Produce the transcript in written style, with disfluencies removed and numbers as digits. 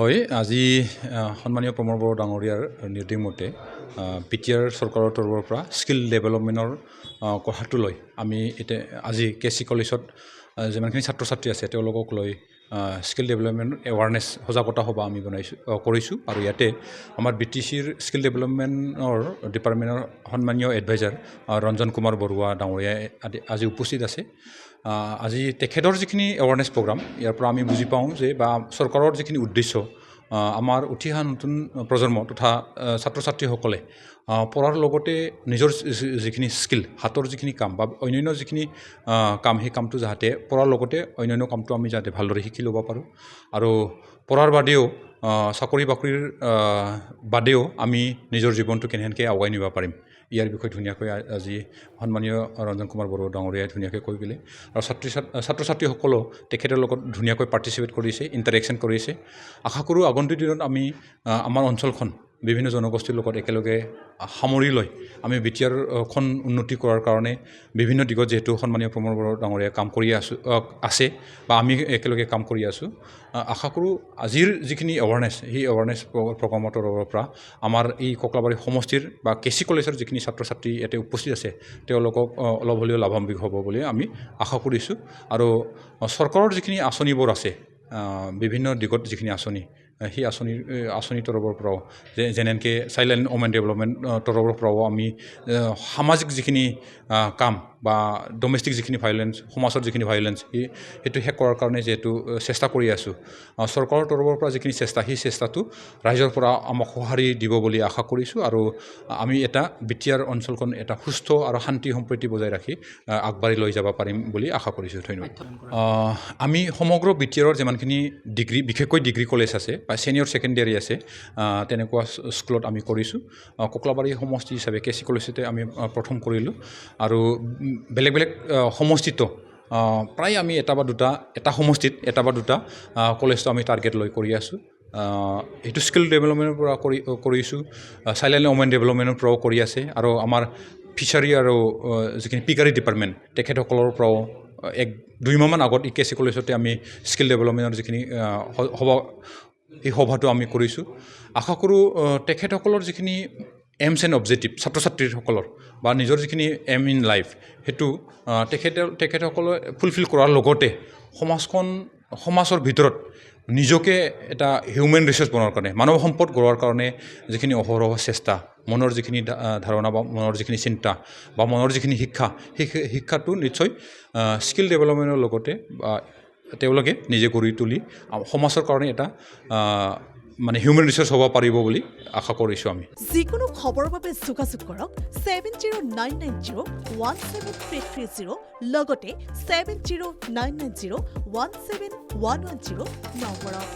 হয় আজি সন্মানীয় প্ৰমোদ বড়ো ডাঙৰীয়াৰ নিৰ্দেশ মতে পিটিআৰ চৰকাৰৰ তৰফৰ পৰা স্কিল ডেভেলপমেণ্টৰ কথাটো লৈ আমি এতিয়া আজি কেচি কলেজত যিমানখিনি ছাত্ৰ ছাত্ৰী আছে তেওঁলোকক লৈ স্কিল ডেভেলপমেণ্ট এৱাৰনেছ সজাগতা সভা আমি কৰিছোঁ আৰু ইয়াতে আমাৰ BTCৰ স্কিল ডেভেলপমেণ্টৰ ডিপাৰ্টমেণ্টৰ সন্মানীয় এডভাইজাৰ ৰঞ্জন কুমাৰ বৰুৱা ডাঙৰীয়া আজি উপস্থিত আছে। আজি তেখেতৰ যিখিনি এৱাৰনেছ প্ৰগ্ৰাম ইয়াৰ পৰা আমি বুজি পাওঁ যে বা চৰকাৰৰ যিখিনি উদ্দেশ্য আমাৰ উঠি অহা নতুন প্ৰজন্ম তথা ছাত্ৰ ছাত্ৰীসকলে পঢ়াৰ লগতে নিজৰ যিখিনি স্কিল হাতৰ যিখিনি কাম বা অন্যান্য যিখিনি কাম সেই কামটো যাতে পঢ়াৰ লগতে অন্যান্য কামটো আমি যাতে ভালদৰে শিকি ল'ব পাৰোঁ আৰু পঢ়াৰ বাদেও চাকৰি বাকৰিৰ বাদেও আমি নিজৰ জীৱনটো কেনেকৈ আগুৱাই নিব পাৰিম ইয়াৰ বিষয়ে ধুনীয়াকৈ আজি সন্মানীয় ৰঞ্জন কুমাৰ বৰুৱা ডাঙৰীয়াই ধুনীয়াকৈ কৈ গ'লে আৰু ছাত্ৰ ছাত্ৰীসকলেও তেখেতৰ লগত ধুনীয়াকৈ পাৰ্টিচিপেট কৰিছে ইণ্টাৰেকশ্যন কৰিছে। আশা কৰোঁ আগন্তুক দিনত আমি আমাৰ অঞ্চলখন বিভিন্ন জনগোষ্ঠীৰ লগত একেলগে সামৰি লৈ আমি BTRখন উন্নতি কৰাৰ কাৰণে বিভিন্ন দিশত যিহেতু সন্মানীয় প্ৰমোদ বড়ো ডাঙৰীয়াই কাম কৰি আছে বা আমি একেলগে কাম কৰি আছোঁ। আশা কৰোঁ আজিৰ যিখিনি এৱাৰনেছ সেই এৱাৰনেছ প্ৰগ্ৰামৰ তৰফৰ পৰা আমাৰ এই ককলাবাৰী সমষ্টিৰ বা কেচি কলেজৰ যিখিনি ছাত্ৰ ছাত্ৰী ইয়াতে উপস্থিত আছে তেওঁলোকক অলপ হ'লেও লাভান্বিত হ'ব বুলি আমি আশা কৰিছোঁ। আৰু চৰকাৰৰ যিখিনি আঁচনিবোৰ আছে বিভিন্ন দিশত যিখিনি আঁচনি সেই আঁচনিৰ তৰফৰ পৰাও যেনেকৈ চাইল্ড এণ্ড ওমেন ডেভেলপমেণ্ট তৰফৰ পৰাও আমি সামাজিক যিখিনি কাম বা ডমেষ্টিক যিখিনি ভায়োলেঞ্চ সমাজৰ যিখিনি ভায়োলেঞ্চ সেইটো শেষ কৰাৰ কাৰণে যিহেতু চেষ্টা কৰি আছোঁ। চৰকাৰৰ তৰফৰ পৰা যিখিনি চেষ্টা সেই চেষ্টাটো ৰাইজৰ পৰা আমাক সঁহাৰি দিব বুলি আশা কৰিছোঁ আৰু আমি এটা BTR অঞ্চলখন এটা সুস্থ আৰু শান্তি সম্প্ৰীতি বজাই ৰাখি আগবাঢ়ি লৈ যাব পাৰিম বুলি আশা কৰিছোঁ। ধন্যবাদ। আমি সমগ্ৰ BTRৰ যিমানখিনি ডিগ্ৰী বিশেষকৈ ডিগ্ৰী কলেজ আছে বা ছিনিয়ৰ ছেকেণ্ডেৰী আছে তেনেকুৱা স্কুলত আমি কৰিছোঁ। ককলাবাৰী সমষ্টি হিচাপে কেচি কলেজতে আমি প্ৰথম কৰিলোঁ আৰু বেলেগ বেলেগ সমষ্টিতো প্ৰায় আমি এটা সমষ্টিত এটা বা দুটা কলেজটো আমি টাৰ্গেট লৈ কৰি আছোঁ। এইটো স্কিল ডেভেলপমেণ্টৰ পৰা কৰিছোঁ, চাইল্ড এণ্ড ওমেন ডেভেলপমেণ্টৰ পৰাও কৰি আছে আৰু আমাৰ ফিচাৰী আৰু যিখিনি পিকাৰী ডিপাৰ্টমেণ্ট তেখেতসকলৰ পৰাও 1-2 মাহমান আগত কেচি কলেজতে আমি স্কিল ডেভেলপমেণ্টৰ যিখিনি এই সভাটো আমি কৰিছোঁ। আশা কৰোঁ তেখেতসকলৰ যিখিনি এইমছ এণ্ড অবজেক্টিভ ছাত্ৰ ছাত্ৰীসকলৰ বা নিজৰ যিখিনি এম ইন লাইফ সেইটো তেখেতসকলে ফুলফিল কৰাৰ লগতে সমাজৰ ভিতৰত নিজকে এটা হিউমেন ৰিচোৰ্চ বনোৱাৰ কাৰণে মানৱ সম্পদ গঢ়াৰ কাৰণে যিখিনি অহৰহ চেষ্টা মনৰ যিখিনি ধাৰণা বা মনৰ যিখিনি চিন্তা বা মনৰ যিখিনি শিক্ষা সেই শিক্ষাটো নিশ্চয় স্কিল ডেভেলপমেণ্টৰ লগতে তেওঁলোকে নিজে গঢ়ি তুলি সমাজৰ কাৰণে এটা মানে হিউমেন ৰিচোৰ্চ হ'ব পাৰিব বুলি আশা কৰিছোঁ আমি। যিকোনো খবৰৰ বাবে যোগাযোগ কৰক 7099017330 লগতে 7099017110 নম্বৰত।